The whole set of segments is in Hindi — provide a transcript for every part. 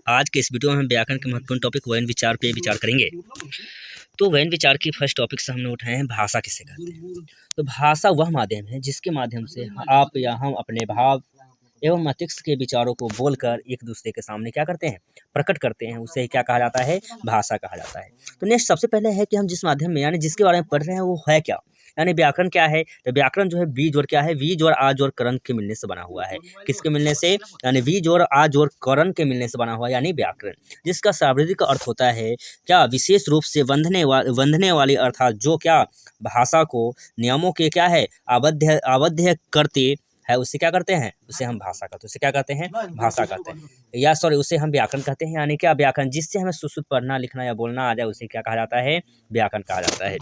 आज के इस वीडियो में हम व्याकरण के महत्वपूर्ण टॉपिक वयन विचार पे विचार करेंगे। तो वयन विचार की फर्स्ट टॉपिक से हमने उठाए हैं भाषा किसे कहते हैं। तो भाषा वह माध्यम है जिसके माध्यम से आप या हम अपने भाव एवं मस्तिष्क के विचारों को बोलकर एक दूसरे के सामने क्या करते हैं, प्रकट करते हैं। उसे क्या कहा जाता है, भाषा कहा जाता है। तो नेक्स्ट सबसे पहले है कि हम जिस माध्यम में यानी जिसके बारे में पढ़ रहे हैं वो है क्या, यानी व्याकरण क्या है। तो व्याकरण जो है वी जोड़ क्या है, वी जोड़ आ जोड़ करण के मिलने से बना हुआ है। किसके मिलने से, यानी वी जोड़ आ जोड़ करण के मिलने से बना हुआ है, यानी व्याकरण, जिसका शाब्दिक अर्थ होता है क्या, विशेष रूप से बंधने वाली, अर्थात जो क्या भाषा को नियमों के क्या है आबद्ध करते है, उसे क्या करते हैं, उसे हम भाषा कहते हैं। उसे क्या कहते हैं, भाषा कहते हैं, या सॉरी उसे हम व्याकरण कहते हैं। यानी क्या, व्याकरण जिससे हमें शुद्ध पढ़ना लिखना या बोलना आ जाए उसे क्या कहा जाता है, व्याकरण कहा जाता है।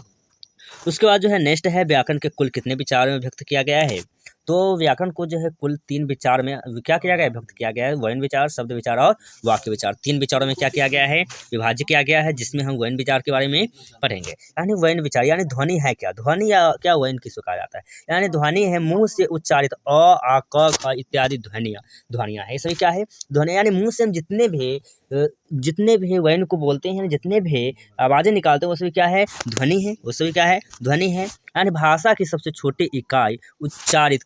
उसके बाद जो है नेक्स्ट है व्याकरण के कुल कितने विचार में व्यक्त किया गया है। तो व्याकरण को जो है कुल 3 विचार में क्या किया गया है, व्यक्त किया गया है। वयन विचार, शब्द विचार और वाक्य विचार, 3 विचारों में क्या किया गया है, विभाजित किया गया है, जिसमें हम वयन विचार के बारे में पढ़ेंगे। यानी वयन विचार यानी ध्वनि है क्या, ध्वनि या क्या वयन किसको कहा जाता है। यानी ध्वनि है मुंह से उच्चारित अ आ क ख इत्यादि ध्वनियाँ है। सभी क्या है, ध्वनि, यानी मुंह से हम जितने भी वयन को बोलते हैं, जितने भी आवाज़ें निकालते हैं वो सभी क्या है, ध्वनि है। वो सभी क्या है, ध्वनि है। यानी भाषा की सबसे छोटी इकाई उच्चारित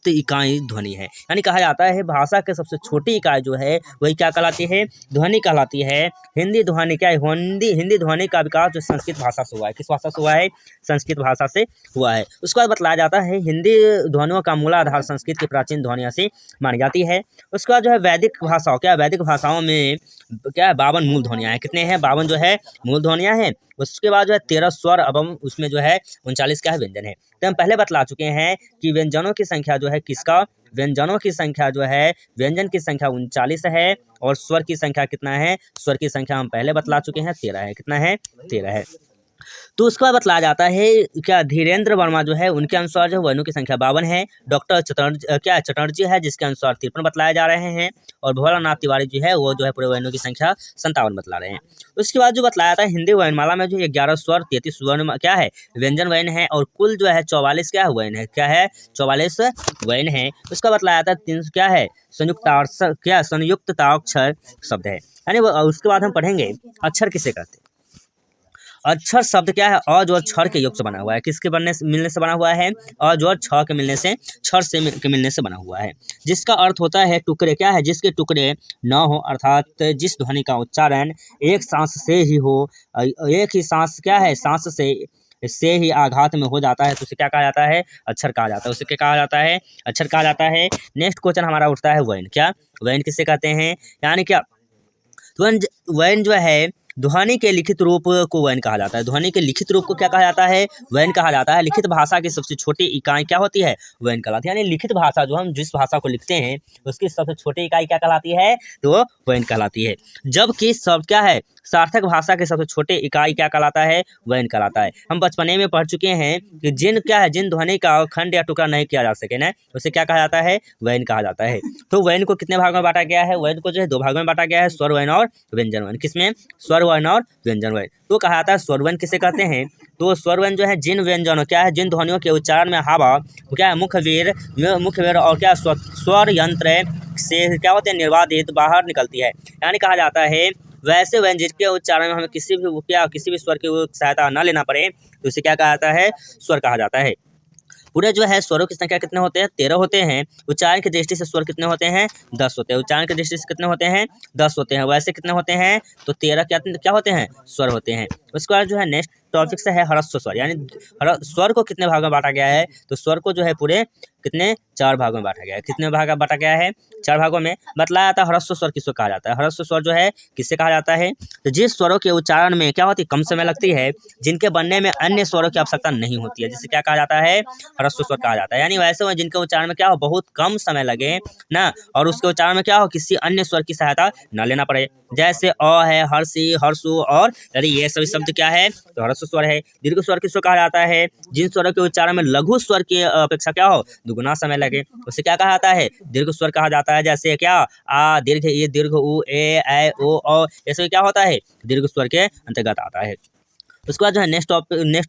इकाई ध्वनि है। यानी कहा जाता है भाषा के सबसे छोटी इकाई जो है वही क्या कहलाती है, ध्वनि कहलाती है। हिंदी ध्वनि क्या है, हिंदी ध्वनि का विकास जो संस्कृत भाषा से हुआ है। किस भाषा से हुआ है, संस्कृत भाषा से हुआ है। उसके बाद बतलाया जाता है हिंदी ध्वनियों का मूलाधार संस्कृत की प्राचीन ध्वनियों से मानी जाती है। उसके बाद जो है वैदिक भाषाओं, क्या वैदिक भाषाओं में क्या है, 52 मूल ध्वनियाँ हैं। कितने हैं, 52 जो है मूल ध्वनियाँ हैं। उसके बाद जो है 13 स्वर एवं उसमें जो है 39 क्या है, व्यंजन है। तो हम पहले बतला चुके हैं कि व्यंजनों की संख्या जो है किसका, व्यंजनों की संख्या जो है, व्यंजन की संख्या 39 है। और स्वर की संख्या कितना है, स्वर की संख्या हम पहले बतला चुके हैं 13 है। कितना है, 13 है। तो उसके बाद बतलाया जाता है क्या, धीरेन्द्र वर्मा जो है उनके अनुसार जो वर्णों की संख्या 52 है। डॉक्टर चटर्जी है जिसके अनुसार 53 बतलाए जा रहे हैं। और भोलानाथ तिवारी जो है वो जो है पूरे वर्णों की संख्या 57 बतला रहे हैं। उसके बाद जो बतलाया था हिंदी वर्णमाला में जो 11 स्वर 33 वर्ण क्या है, व्यंजन वर्ण है। और कुल जो है 44 क्या वर्ण है, क्या है, 44 वर्ण है। उसका बतलाया था 3 क्या है, संयुक्ताक्षर शब्द है। यानी उसके बाद हम पढ़ेंगे अक्षर किसे कहते हैं। अक्षर शब्द क्या है, अ जोड़ क्षर के योग से बना हुआ है। किसके मिलने से बना हुआ है, अ जोड़ छ के मिलने से, के मिलने से बना हुआ है। जिसका अर्थ होता है टुकड़े, क्या है, जिसके टुकड़े न हो, अर्थात जिस ध्वनि का उच्चारण एक सांस से ही हो, एक ही सांस क्या है, सांस से ही आघात में हो जाता है, तो उसे क्या कहा जाता है, अक्षर कहा जाता है। उसे क्या कहा जाता है, अक्षर कहा जाता है। नेक्स्ट क्वेश्चन हमारा उठता है वयन, क्या वयन किसे कहते हैं, यानी क्या वयन जो है ध्वनि के लिखित रूप को वयन कहा जाता है। ध्वनि के लिखित रूप को क्या कहा जाता है, वयन कहा जाता है। लिखित भाषा की सबसे छोटी इकाई क्या होती है, वयन कहलाती है। यानी लिखित भाषा जो हम जिस भाषा को लिखते हैं उसकी सबसे छोटी इकाई क्या कहलाती है, तो वो वयन कहलाती है। जबकि सब क्या है, सार्थक भाषा के सबसे छोटे इकाई क्या कहलाता है, वयन कहलाता है। हम बचपने में पढ़ चुके हैं कि जिन ध्वनि का खंड या टुकड़ा नहीं किया जा सके ना, उसे क्या कहा जाता है, वयन कहा जाता है। तो वयन को कितने भागों में बांटा गया है, वयन को जो है 2 भागों में बांटा गया है, स्वर वयन और व्यंजन वयन। किसमें, स्वर वयन और व्यंजन वयन। तो कहा जाता है स्वर वयन किसे कहते हैं, तो स्वर वयन जो है जिन व्यंजनों क्या है, जिन ध्वनियों के उच्चारण में हवा क्या है, मुखवेर और क्या स्वर यंत्र से क्या होते हैं, निर्वादित बाहर निकलती है। यानी कहा जाता है वैसे व्यंजन जिसके उच्चारण में हमें किसी भी स्वर की सहायता न लेना पड़े, तो इसे क्या कहा जाता है, स्वर कहा जाता है। पूरे जो है स्वरों की संख्या कितने होते हैं, 13 होते हैं। उच्चारण की दृष्टि से स्वर कितने होते हैं, 10 होते हैं। उच्चारण की दृष्टि से कितने होते हैं, 10 होते हैं। वैसे कितने होते हैं, तो 13 क्या होते हैं, स्वर होते हैं। उसके बाद जो है नेक्स्ट टॉपिक से है ह्रस्व स्वर, यानी स्वर को कितने भागों में बांटा गया है, तो स्वर को जो है पूरे कितने, 4 भागों में बांटा गया है। कितने भाग बांटा गया है, 4 भागों में। बतलाया था ह्रस्व स्वर किसको कहा जाता है, ह्रस्व स्वर जो है किससे कहा जाता है, तो जिस स्वरों के उच्चारण में क्या होती है, कम समय लगती है, जिनके बनने में अन्य स्वरों की आवश्यकता नहीं होती है, जिसे क्या कहा जाता है, ह्रस्व स्वर कहा जाता है। यानी वैसे में जिनके उच्चारण में क्या हो, बहुत कम समय लगे ना, और उसके उच्चारण में क्या हो, किसी अन्य स्वर की सहायता न लेना पड़े। जैसे अ है, हर्षी, हर्षु और यदि ये सभी शब्द क्या है, तो ह्रस्व स्वर है। दीर्घ स्वर किसको कहा जाता है, जिन स्वरों के उच्चारण में लघु स्वर की अपेक्षा क्या हो, दुगुना समय लगे, उसे क्या कहा जाता है, दीर्घ स्वर कहा जाता है। जैसे क्या, आ दीर्घ, ई दीर्घ, उ, ए, ऐ, ओ, औ, ये सभी क्या होता है, दीर्घ स्वर के अंतर्गत आता है। उसके बाद जो है नेक्स्ट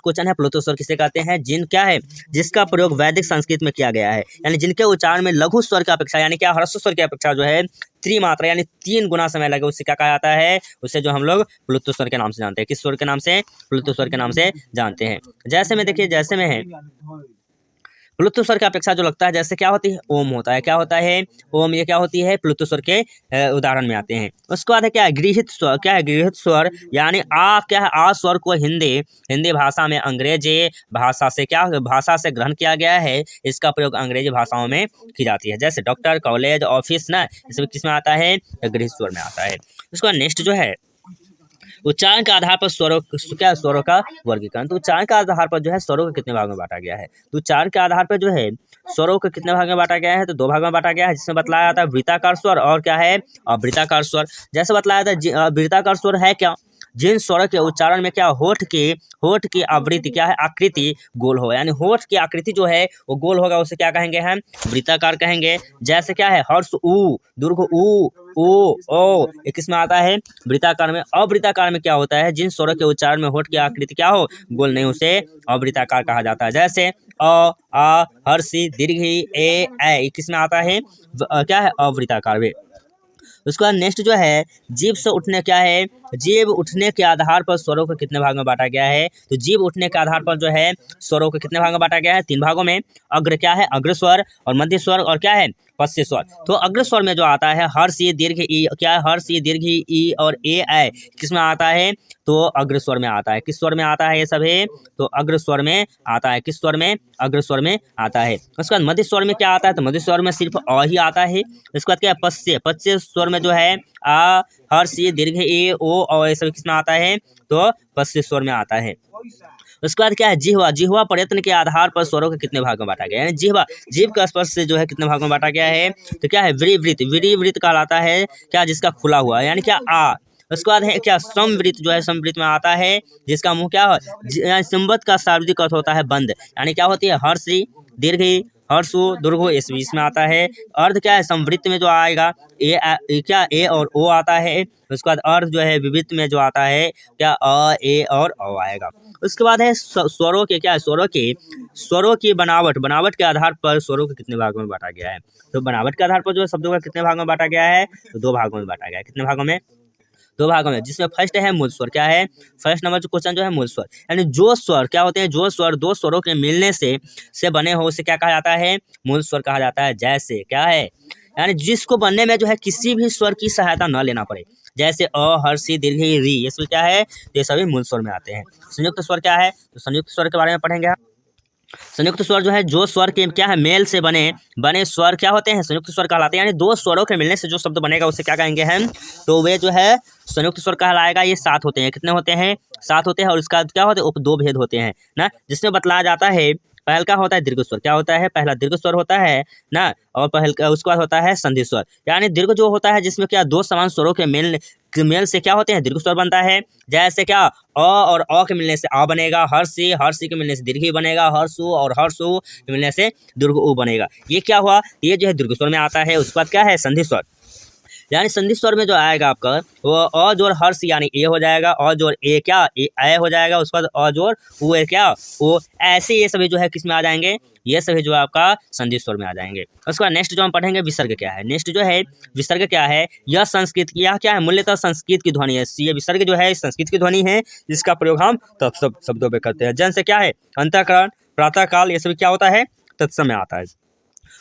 क्वेश्चन है प्लुतो स्वर किसे कहते हैं, जिन क्या है जिसका प्रयोग वैदिक संस्कृत में किया गया है, यानी जिनके उच्चारण में लघु स्वर की अपेक्षा यानी क्या ह्रस्व स्वर की अपेक्षा जो है त्रिमात्रा यानी 3 गुना समय लगे, उससे क्या कहा जाता है, उससे जो हम लोग प्लुतो स्वर के नाम से जानते हैं। किस स्वर के नाम से, प्लुतो स्वर के नाम से जानते हैं। जैसे में देखिए, जैसे में है प्लुतो स्वर की अपेक्षा जो लगता है, जैसे क्या होती है ओम होता है, क्या होता है ओम, ये क्या होती है प्लुतो स्वर के उदाहरण में आते हैं। उसके बाद है क्या है गृहीत स्वर, क्या है गृहीत स्वर, यानी आ क्या है आ स्वर को हिंदी भाषा में अंग्रेजी भाषा से ग्रहण किया गया है, इसका प्रयोग अंग्रेजी भाषाओं में की जाती है। जैसे डॉक्टर, कॉलेज, ऑफिस ना, इसमें किसमें आता है, गृहीत स्वर में आता है। उसके बाद नेक्स्ट जो है उच्चारण के आधार पर स्वरों का वर्गीकरण। तो उच्चारण के आधार पर जो है स्वरों को कितने भागों में बांटा गया है, तो उच्चारण के आधार पर जो है स्वरों को कितने भाग में बांटा गया है, तो 2 भागों में बांटा गया है, जिसमें बतलाया जाता है वृत्ताकार स्वर और क्या है अवृत्ताकार स्वर। जैसे बतलाया था वृत्ताकार स्वर है क्या, जिन स्वरों के उच्चारण में क्या होठ की आवृत्ति क्या है आकृति गोल हो, यानी होठ की आकृति जो है वो गोल होगा, उसे क्या कहेंगे हम वृत्ताकार कहेंगे। जैसे क्या है हर्ष उ, दीर्घ उ, ओ, ओ, ये किस में आता है वृत्ताकार में। अवृत्ताकार में क्या होता है, जिन स्वरों के उच्चारण में होठ की आकृति क्या हो गोल नहीं, उसे अवृत्ताकार कहा जाता है। जैसे अ, आ, हर्षी, दीर्घी, ए, किस में आता है क्या है अवृत्ताकार में। उसके बाद नेक्स्ट जो है जीभ से उठने क्या है, जीभ उठने के आधार पर स्वरों को कितने भाग में बांटा गया है, तो जीभ उठने के आधार पर जो है स्वरों को कितने भाग में बांटा गया है, 3 भागों में। अग्र क्या है अग्र स्वर, और मध्य स्वर, और क्या है पश्च स्वर। तो अग्र स्वर में जो आता है हर्ष ई दीर्घ ई, क्या है हर्ष ई दीर्घ ई और ए किस में आता है, तो अग्र स्वर में आता है। किस स्वर में आता है ये सभी, तो अग्र स्वर में आता है। किस स्वर में, अग्र स्वर में आता है। उसके बाद मध्य स्वर में क्या आता है, तो मध्य स्वर में सिर्फ अ ही आता है। उसके बाद क्या है पश्च स्वर में जो है आ, हर्ष ई दीर्घ ए, ओ, और ये सभी किस में आता है, तो पश्च स्वर में आता है। उसके बाद क्या है जिह्वा प्रयत्न के आधार पर स्वरों के कितने भाग में बांटा गया है, जीभ का स्पर्श से जो है कितने भाग में बांटा गया है, तो क्या है विवृत कहलाता है क्या, जिसका खुला हुआ यानी क्या आ। उसके बाद है क्या समवृत, जो है समवृत में आता है जिसका मुंह क्या है, संवृत का शाब्दिक अर्थ होता है बंद, यानी क्या होती है हर्षी दीर्घी हर्षु दुर्घो इसमें आता है। अर्ध क्या है संवृत्त में जो आएगा क्या ए और ओ आता है। उसके बाद अर्ध जो है विवृत में जो आता है क्या अ, ए और औ आएगा। उसके बाद है स्वरों के क्या है स्वरों की बनावट के आधार पर स्वरों को कितने भागों में बांटा गया है, तो बनावट के आधार पर जो है शब्दों का कितने भागों में बांटा गया है, तो 2 भागों में बांटा गया है। कितने भागों में, 2 भागों में, जिसमें फर्स्ट है मूल स्वर। क्या है फर्स्ट नंबर जो क्वेश्चन जो है मूल स्वर, यानी जो स्वर क्या होते हैं, जो स्वर 2 स्वरों के मिलने से बने हो उसे क्या कहा जाता है, मूल स्वर कहा जाता है। जैसे क्या है यानी जिसको बनने में जो है किसी भी स्वर की सहायता न लेना पड़े, जैसे अ हर्षी दीर्घी री, ये सभी क्या है, ये सभी मूल स्वर में आते हैं। संयुक्त स्वर क्या है, तो संयुक्त स्वर के बारे में पढ़ेंगे। संयुक्त स्वर जो है जो स्वर के क्या है मेल से बने स्वर क्या होते हैं, संयुक्त स्वर कहलाते हैं। यानी 2 स्वरों के मिलने से जो शब्द बनेगा उसे क्या कहेंगे हम, तो वे जो है संयुक्त स्वर कहलाएगा। ये 7 होते हैं, कितने होते हैं 7 होते हैं। और इसका क्या होते हैं उप 2 भेद होते हैं ना, जिसमें बतलाया जाता है पहल का होता है दीर्घ स्वर, क्या होता है पहला दीर्घ स्वर होता है ना, और पहल का उसके बाद होता है संधि स्वर। यानी दीर्घ जो होता है जिसमें क्या 2 समान स्वरों के मेल से क्या होते हैं दीर्घ स्वर बनता है। जैसे क्या अ और अ के मिलने से आ बनेगा, हर्षी के मिलने से दीर्घ बनेगा, हर्षु और हर्षु के मिलने से दीर्घ उ बनेगा। ये क्या हुआ, ये जो है दीर्घ स्वर में आता है। उसके बाद क्या है संधि स्वर, यानी संधि स्वर में जो आएगा आपका वो अ जोड़ हर्ष यानी ए हो जाएगा, अ जोड़ ए क्या ए हो जाएगा। उसके बाद अ जोड़ उ ए क्या ओ, ऐसे ये सभी जो है किस में आ जाएंगे, ये सभी जो है आपका संधि स्वर में आ जाएंगे। उसके बाद नेक्स्ट जो हम पढ़ेंगे विसर्ग क्या है। नेक्स्ट जो है विसर्ग क्या है, यह संस्कृत यह क्या है मूल्यतः संस्कृत की ध्वनि है। ये विसर्ग जो है संस्कृत की ध्वनि है, जिसका प्रयोग हम तब सब शब्दों पे करते हैं। जैसे क्या है अंतःकरण, प्रातःकाल, ये सभी क्या होता है तत्समय आता है।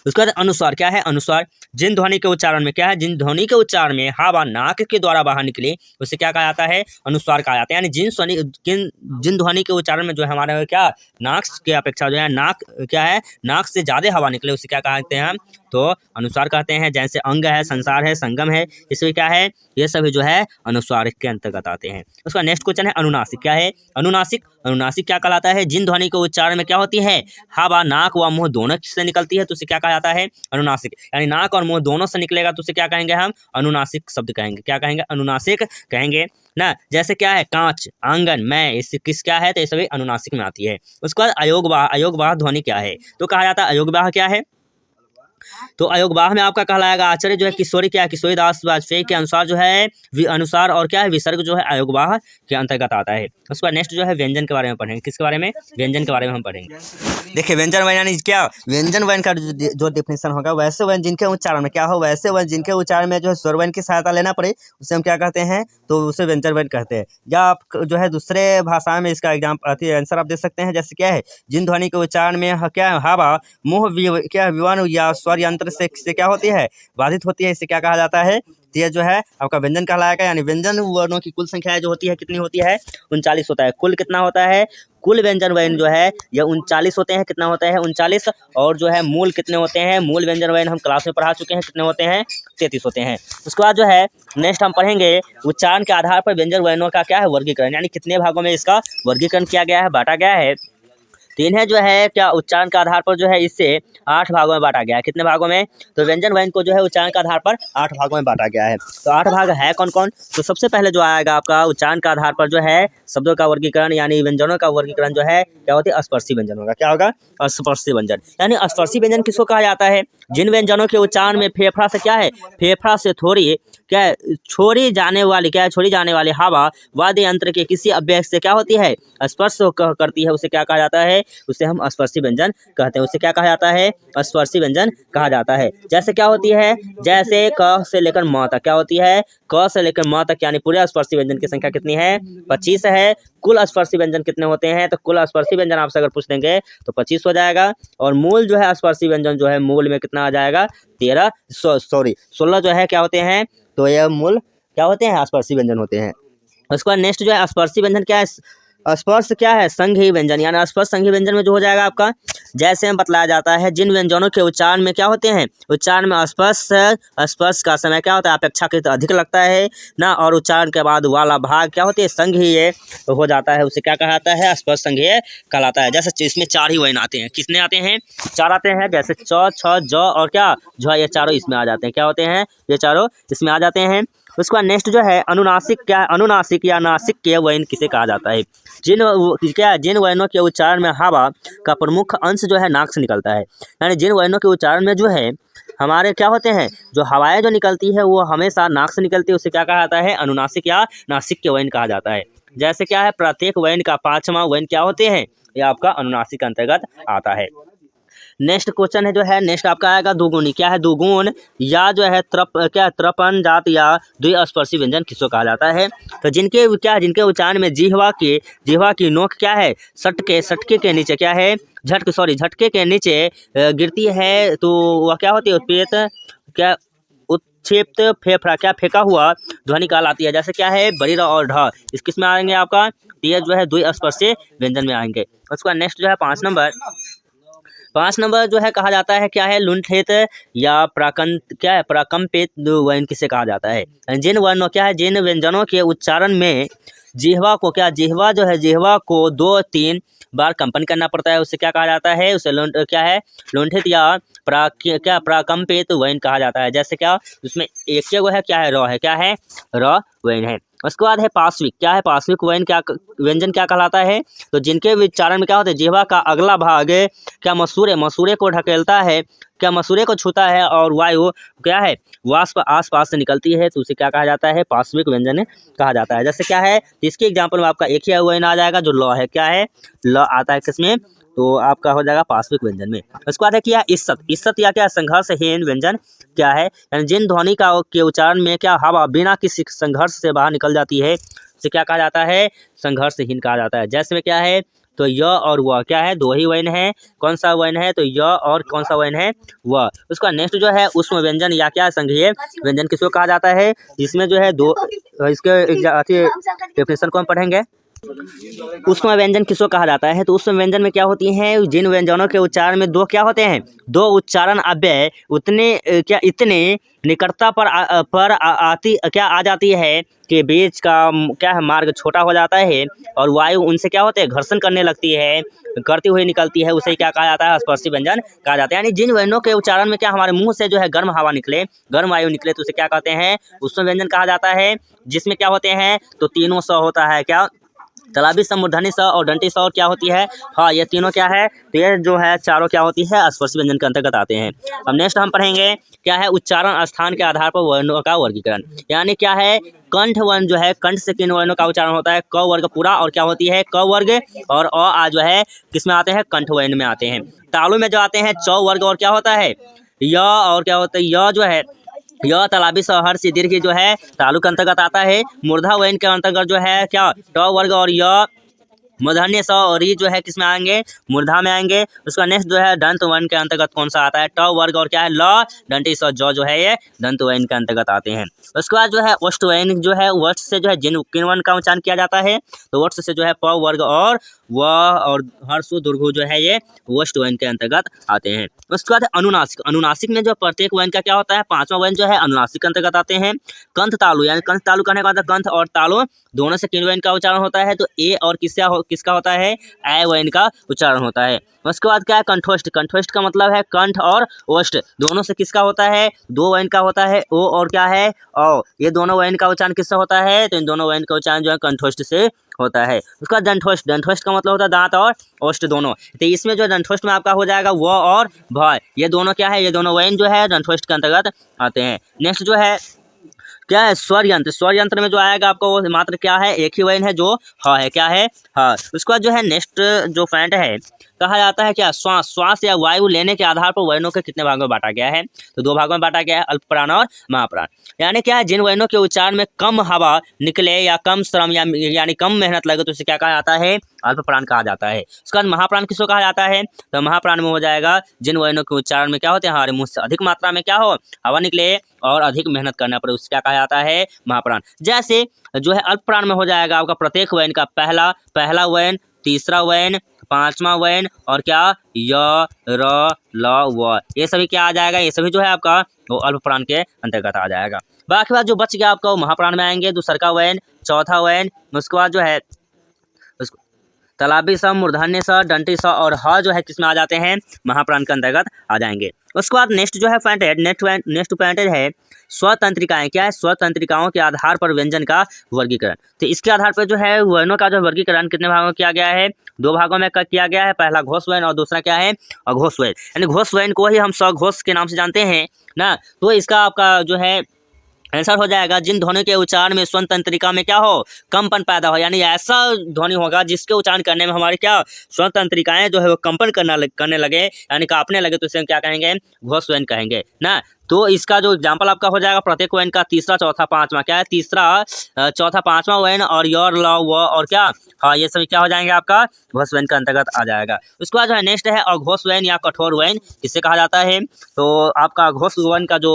उसके बाद अनुस्वार क्या है, अनुस्वार जिन ध्वनि के उच्चारण में क्या है, जिन ध्वनि के उच्चारण में हवा नाक के द्वारा बाहर निकले उसे क्या कहा जाता है, अनुस्वार कहा जाता है। यानी जिन ध्वनि के उच्चारण में जो है हमारे क्या नाक की अपेक्षा जो है नाक क्या है नाक से ज्यादा हवा निकले उसे क्या कहते हैं हम, तो अनुस्वार कहते हैं। जैसे अंग है, संसार है, संगम है, इसमें क्या है ये सभी जो है अनुस्वार के अंतर्गत आते हैं। उसका नेक्स्ट क्वेश्चन है अनुनासिक क्या है, अनुनासिक क्या कहलाता है, जिन ध्वनि के उच्चारण में क्या होती है हवा नाक व मुंह दोनों से निकलती है तो उसे क्या कहा जाता है अनुनासिक। यानी नाक और मुंह दोनों से निकलेगा तो उसे क्या कहेंगे हम अनुनासिक शब्द कहेंगे। क्या कहेंगे अनुनासिक कहेंगे ना। जैसे क्या है कांच, आंगन, मैं, इससे किस क्या है तो ये सभी अनुनासिक में आती है। उसके बाद अयोगवाह ध्वनि क्या है, तो कहा जाता है अयोगवाह क्या है, तो अयोगवाह में आपका कहलाएगा आचार्य जो है किशोरी क्या है, किशोरी दास वाजपेयी के अनुसार जो है अनुसार और क्या है विसर्ग जो है अयोगवाह के अंतर्गत आता है। उसके बाद नेक्स्ट जो है व्यंजन के बारे में पढ़ेंगे। किसके बारे में? व्यंजन के बारे में हम पढ़ेंगे। देखिए व्यंजन वयन यानी क्या, व्यंजन वयन का जो डेफिनेशन होगा, वैसे वयन जिनके उच्चारण में क्या हो, वैसे वयन जिनके उच्चारण में जो है स्वर वयन की सहायता लेना पड़े उसे हम क्या कहते हैं, तो उसे व्यंजन वयन कहते हैं। या आप जो है दूसरे भाषा में इसका आंसर आप दे सकते हैं, जैसे क्या है जिन ध्वनि के उच्चारण में क्या है हवा मुंह क्या विमान या स्वर यंत्र से क्या होती है, बाधित होती है, इसे क्या कहा जाता है, तो ये जो है आपका व्यंजन कहलाएगा। यानी व्यंजन वर्णों की कुल संख्या जो होती है कितनी होती है, 39 होता है। कुल कितना होता है, कुल व्यंजन वयन जो है यह 39 होते हैं। कितना होता है, 39। और जो है मूल कितने होते हैं, मूल व्यंजन वयन हम क्लास में पढ़ा चुके हैं, कितने होते हैं, 33 होते हैं। उसके बाद जो है नेक्स्ट हम पढ़ेंगे उच्चारण के आधार पर व्यंजन वयनों का क्या है वर्गीकरण, यानी कितने भागों में इसका वर्गीकरण किया गया है, बांटा गया है। तो इन्हें जो है क्या उच्चारण के आधार पर जो है इससे 8 भागों में बांटा गया है। कितने भागों में, तो व्यंजन वयन को जो है उच्चारण के आधार पर 8 भागों में बांटा गया है। तो 8 भाग है कौन कौन, तो सबसे पहले जो आएगा आपका उच्चारण के आधार पर जो है शब्दों का वर्गीकरण, यानी व्यंजनों का वर्गीकरण जो है क्या होती है, स्पर्शी व्यंजन होगा। क्या होगा, स्पर्शी व्यंजन। यानी स्पर्शी व्यंजन किसको कहा जाता है, जिन व्यंजनों के उच्चारण में फेफड़ा से क्या है, फेफड़ा से थोड़ी क्या है छोड़ी जाने वाली क्या है, छोड़ी जाने वाली हवा वाद्य यंत्र के किसी अवयव से क्या होती है, स्पर्श करती है, उसे क्या कहा जाता है, उसे हम स्पर्शी व्यंजन कहते हैं। उसे क्या कहा जाता है, स्पर्शी व्यंजन कहा जाता है। जैसे क्या होती है, जैसे क से लेकर म तक क्या होती है, क से लेकर म तक, यानी पूरे स्पर्शी व्यंजन की संख्या कितनी है, 25 है। कुल स्पर्शी व्यंजन कितने होते हैं, तो कुल स्पर्शी व्यंजन आपसे अगर पूछ देंगे तो 25 हो जाएगा। और मूल जो है स्पर्शी व्यंजन जो है मूल में कितना आ जाएगा, 16 जो है क्या होते हैं, तो यह मूल क्या होते हैं, स्पर्शी व्यंजन होते हैं। उसके बाद नेक्स्ट जो है स्पर्शी व्यंजन क्या है, स्पर्श क्या है, संघी व्यंजन, यानी स्पर्श संघी व्यंजन में जो हो जाएगा आपका, जैसे हम बतलाया जाता है जिन व्यंजनों के उच्चारण में क्या होते हैं, उच्चारण में स्पर्श का समय क्या होता है, अपेक्षाकृत अधिक लगता है ना, और उच्चारण के बाद वाला भाग क्या होती है, संघीय हो जाता है, उसे क्या कहलाता है, स्पर्श संघीय कहलाता है। जैसे इसमें 4 ही वयन आते हैं, कितने आते हैं, 4 आते हैं। जैसे च, छ, ज और क्या झ, ये चारों इसमें आ जाते हैं। क्या होते हैं, ये चारों इसमें आ जाते हैं। उसके बाद नेक्स्ट जो है अनुनासिक क्या है, अनुनासिक या नासिक के वयन किसे कहा जाता है, जिन वयनों के उच्चारण में हवा का प्रमुख अंश जो है नाक से निकलता है, यानी जिन वयनों के उच्चारण में जो है हमारे क्या होते हैं, जो हवाएं जो निकलती है वो हमेशा नाक से निकलती है, उसे क्या कहा जाता है, अनुनासिक या नासिक के वयन कहा जाता है। जैसे क्या है प्रत्येक वयन का 5वां वयन क्या होते हैं, ये आपका अनुनासिक के अंतर्गत आता है। नेक्स्ट क्वेश्चन है जो है नेक्स्ट आपका आएगा दुगुनी, क्या है दुगुन या जो है त्रपन जात या द्विस्पर्शी व्यंजन किसको कहा जाता है, तो जिनके उच्चारण में जिह्वा की नोक क्या है, सटके के नीचे क्या है, झटके के नीचे गिरती है, तो वह क्या होती है, उत्प्रेत क्या उत्क्षेप्त फेफड़ा क्या फेंका हुआ ध्वनि कहलाती है। जैसे क्या है बड़ी र और ढ, इस किस में आएंगे आपका, ये जो है द्विस्पर्शी व्यंजन में आएंगे। उसके बाद नेक्स्ट जो है 5 नंबर जो है कहा जाता है क्या है, लुंठित या प्राकंपित वयन किसे कहा जाता है, जिन वर्णों क्या है, जिन व्यंजनों के उच्चारण में जिह्वा को 2-3 बार कंपन करना पड़ता है, उसे क्या कहा जाता है, उसे लुंठित या प्राकंपित वयन कहा जाता है। जैसे क्या उसमें एक है क्या है, र है, क्या है, र वयन है। उसके बाद है पार्श्विक, क्या है पार्श्विक वयन, क्या व्यंजन क्या कहलाता है, तो जिनके उच्चारण में क्या होता है, जिह्वा का अगला भाग क्या मसूरे को ढकेलता है, क्या मसूरे को छूता है, और वायु क्या है वाष्प आसपास से निकलती है, तो उसे क्या कहा जाता है, पार्श्विक व्यंजन कहा जाता है। जैसे क्या है, इसके एग्जाम्पल में आपका एक ही वयन आ जाएगा जो ल है, क्या है, ल आता है किसमें, तो आपका हो जाएगा पार्श्विक व्यंजन में। उसके बाद है क्या इस्सत या क्या संघर्षहीन व्यंजन क्या है, यानी जिन ध्वनि के उच्चारण में क्या हवा बिना किसी संघर्ष से बाहर निकल जाती है, उसे क्या कहा जाता है, संघर्षहीन कहा जाता है। जैसे में क्या है, तो य और वह क्या है, 2 ही वयन है, कौन सा वयन है, तो य और कौन सा वयन है, वह। उसका नेक्स्ट जो है उष्म व्यंजन या क्या संघीय व्यंजन किसको कहा जाता है, इसमें जो है इसके डेफिनेशन को हम पढ़ेंगे। उष्म व्यंजन किसको कहा जाता है, तो उष्म व्यंजन में क्या होती हैं, जिन व्यंजनों के उच्चारण में 2 क्या होते हैं, 2 उच्चारण अव्यय इतने निकटता पर आ जाती है कि बीच का क्या है मार्ग छोटा हो जाता है, और वायु उनसे क्या होते हैं, घर्षण करती हुई निकलती है, उसे क्या कहा जाता है, स्पर्शी व्यंजन कहा जाता है। यानी जिन व्यंजनों के उच्चारण में क्या हमारे मुंह से जो है गर्म वायु निकले, तो उसे क्या कहते हैं, उष्म व्यंजन कहा जाता है। जिसमें क्या होते हैं, तो तीनों स होता है, क्या तालाबी स, मूर्धन्य स और दंती स और क्या होती है हाँ, ये तीनों क्या है, तो ये जो है चारों क्या होती है स्पर्शी व्यंजन के अंतर्गत आते हैं। अब नेक्स्ट हम पढ़ेंगे क्या है उच्चारण स्थान के आधार पर वर्णों का वर्गीकरण, यानी क्या है कंठ वर्ण जो है, कंठ से किन वर्णों का उच्चारण होता है, क वर्ग पूरा और क्या होती है क वर्ग, और आ जो है किस में आते हैं कंठ वर्ण में आते हैं। तालु में जो आते हैं च वर्ग और क्या होता है य, और क्या होता है य जो है यह तालाबी सहर से दीर्घ जो है तालु के अंतर्गत आता है। मूर्धा वर्ण के अंतर्गत जो है क्या ट वर्ग और य मूर्धन्य स और ई जो है किस में आएंगे मूर्धा में आएंगे। उसका नेक्स्ट जो है दंत वर्ण के अंतर्गत कौन सा आता है ट वर्ग और क्या है ल, दंती स जो है ये दंत वर्ण के अंतर्गत आते हैं। उसके बाद जो है ओष्ठ वर्ण जो है वष्ट से जो है जिन किन वर्ण का उच्चारण किया जाता है, तो वष्ट से जो है प वर्ग और व और हर्षु दुर्घु जो है ये वष्ट वर्ण के अंतर्गत आते हैं। उसके बाद अनुनासिक, अनुनासिक में जो प्रत्येक वर्ण का क्या होता है पांचवा वर्ण जो है अनुनासिक के अंतर्गत आते हैं। कंठ तालु, यानी कंठ तालु कहने का मतलब कंठ और तालु दोनों से किन वर्ण का उच्चारण होता है, तो ए और किसका होता है ऐ वर्ण का उच्चारण होता है। उसके बाद क्या है कंठोष्ठ, कंठोष्ठ का मतलब है कंठ और ओष्ठ दोनों से किसका होता है दो वर्ण का होता है ओ और क्या है औ, ये दोनों वर्ण का उच्चारण किससे होता है, तो इन दोनों वर्ण का उच्चारण जो है कंठोष्ठ से होता है। उसका दंठोष्ठ, दंठोष्ठ का मतलब होता है दांत और ओष्ठ दोनों, तो इसमें जो दंठोष्ठ में आपका हो जाएगा व और भ, ये दोनों क्या है ये दोनों वर्ण जो है दंठोष्ठ के अंतर्गत आते हैं। नेक्स्ट जो है क्या है स्वर यंत्र, स्वर यंत्र में जो आएगा आपको वो मात्र क्या है एक ही वर्ण है जो ह है, क्या है ह। उसके बाद जो है नेक्स्ट जो पॉइंट है कहा जाता है क्या श्वास, श्वास या वायु लेने के आधार पर वर्णों के कितने भागों में बांटा गया है, तो दो भागों में बांटा गया है अल्पप्राण और महाप्राण। यानी क्या है जिन वर्णों के उच्चारण में कम हवा निकले या कम श्रम यानी कम मेहनत लगे तो उसे क्या कहा जाता है अल्पप्राण कहा जाता है। उसके बाद महाप्राण किसको कहा जाता है, तो महाप्राण में हो जाएगा जिन वर्णों के उच्चारण में क्या होते हैं हमारे मुंह से अधिक मात्रा में क्या हो हवा निकले और अधिक मेहनत करना पड़े उसे क्या कहा जाता है महाप्राण। जैसे जो है अल्पप्राण में हो जाएगा आपका प्रत्येक वर्ण का पहला वर्ण, तीसरा वर्ण, पांचवा वर्ण और क्या य र ल व, ये सभी क्या आ जाएगा, ये सभी जो है आपका वो अल्पप्राण के अंतर्गत आ जाएगा। बाकी बात जो बच गया आपका वो महाप्राण में आएंगे, दूसरा वर्ण, चौथा वर्ण, उसके बाद जो है तालाबी स, मूर्धन्य स, दंती स और ह जो है किसमें आ जाते हैं महाप्राण के अंतर्गत आ जाएंगे। उसके बाद नेक्स्ट जो है पॉइंट है नेक्स्ट पॉइंट है स्वतंत्रिकाएं, क्या है स्वतंत्रिकाओं के आधार पर व्यंजन का वर्गीकरण। तो इसके आधार पर जो है वर्णों का जो वर्गीकरण कितने भागों में किया गया है, दो भागों में किया गया है, पहला घोष वर्ण और दूसरा क्या है अघोष वर्ण। यानी घोष वर्ण को ही हम सघोष के नाम से जानते हैं ना, तो इसका आपका जो है आंसर हो जाएगा जिन ध्वनि के उच्चारण में स्वन तंत्रिका में क्या हो कंपन पैदा हो, यानी ऐसा ध्वनि होगा जिसके उच्चारण करने में हमारे क्या स्वन तंत्रिकाएं जो है वो कंपन करने लगे यानी कांपने लगे, तो इसे हम क्या कहेंगे घोष वर्ण कहेंगे ना। तो इसका जो एग्जाम्पल आपका हो जाएगा प्रत्येक वर्ण का तीसरा चौथा पांचवा, क्या है तीसरा चौथा पांचवा वर्ण और योर ल व और क्या हाँ, ये सभी क्या हो जाएंगे आपका घोष वर्ण के अंतर्गत आ जाएगा। उसके बाद जो है नेक्स्ट है अघोष वर्ण या कठोर वर्ण किसे कहा जाता है, तो आपका अघोष वर्ण का जो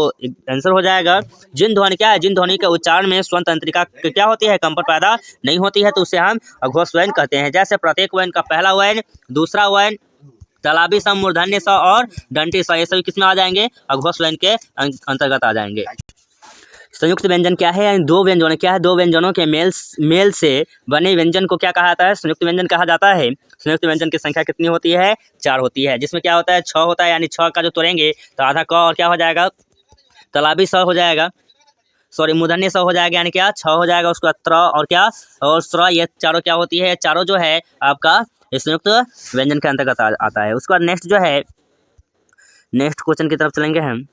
आंसर हो जाएगा जिन ध्वनि क्या है जिन ध्वनि के उच्चारण में स्वन तंत्रिका क्या होती है कंपन पैदा नहीं होती है, तो उसे हम अघोष वर्ण कहते हैं। जैसे प्रत्येक वर्ण का पहला वर्ण, दूसरा वर्ण, तालाबी स, मूर्धन्य स और दंती स, ये सभी किसमें आ जाएंगे अघोष वर्ण के अंतर्गत आ जाएंगे। संयुक्त व्यंजन क्या है, यानी दो व्यंजनों क्या है दो व्यंजनों के मेल से बने व्यंजन को क्या कहा जाता है संयुक्त व्यंजन कहा जाता है। संयुक्त व्यंजन की संख्या कितनी होती है 4 होती है, जिसमें क्या होता है 6 होता है, यानी 6 का जो तोड़ेंगे तो आधा क और क्या हो जाएगा तालाबी स हो जाएगा, सॉरी मूर्धन्य स हो जाएगा, यानी क्या 6 हो जाएगा। उसके बाद त्र और क्या और स्र, ये चारों क्या होती है चारों जो है आपका संयुक्त व्यंजन के अंतर्गत आता है। उसके बाद नेक्स्ट जो है नेक्स्ट क्वेश्चन की तरफ चलेंगे हम।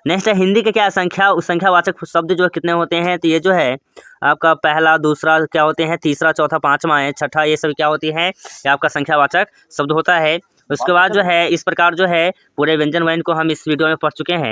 नेक्स्ट है हिंदी के क्या संख्यावाचक शब्द जो कितने होते हैं, तो ये जो है आपका पहला दूसरा क्या होते हैं तीसरा चौथा पांचवा है छठा, ये सभी क्या होती है ये आपका संख्यावाचक शब्द होता है। उसके बाद जो है इस प्रकार जो है पूरे व्यंजन वर्ण को हम इस वीडियो में पढ़ चुके हैं।